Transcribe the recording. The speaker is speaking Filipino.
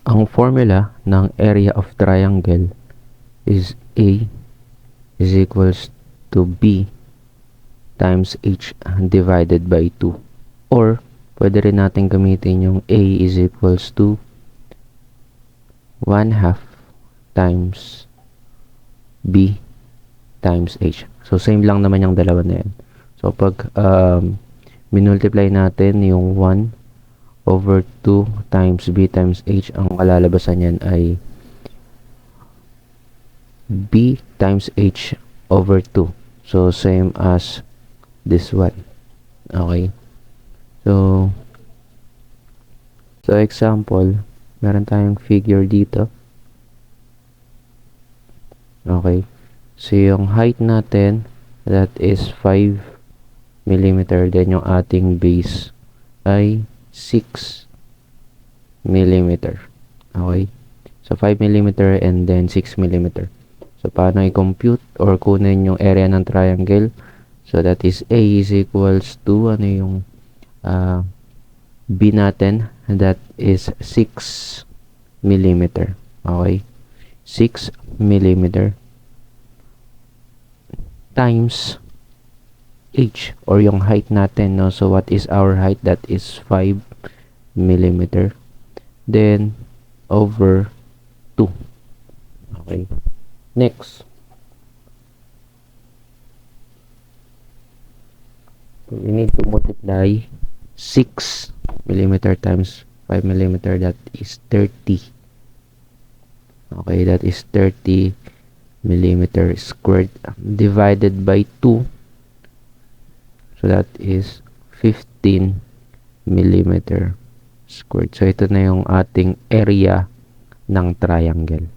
Ang formula ng area of triangle is A is equals to B times H divided by 2. Or, pwede rin natin gamitin yung A is equals to 1/2 times B times H. So, same lang naman yung dalawa na yan. So, pag minultiply natin yung 1 over 2 times B times H, ang kalalabasan yan ay B times H over 2. So, same as this one. Okay? So, example, meron tayong figure dito. Okay? So, yung height natin, that is 5 mm. Then, yung ating base ay 6 mm. Okay? So, 5 mm and then 6 mm. So, paano i-compute or kunin yung area ng triangle? So, that is A is equals to, ano yung B natin? That is 6 mm. Okay? 6 mm times H or yung height natin, no? So, what is our height? That is 5 mm. Then, over 2. Okay? Next. We need to multiply 6 mm times 5 mm. That is 30. Okay, that is 30 mm squared divided by 2. So, that is 15 mm squared. So, ito na yung ating area ng triangle.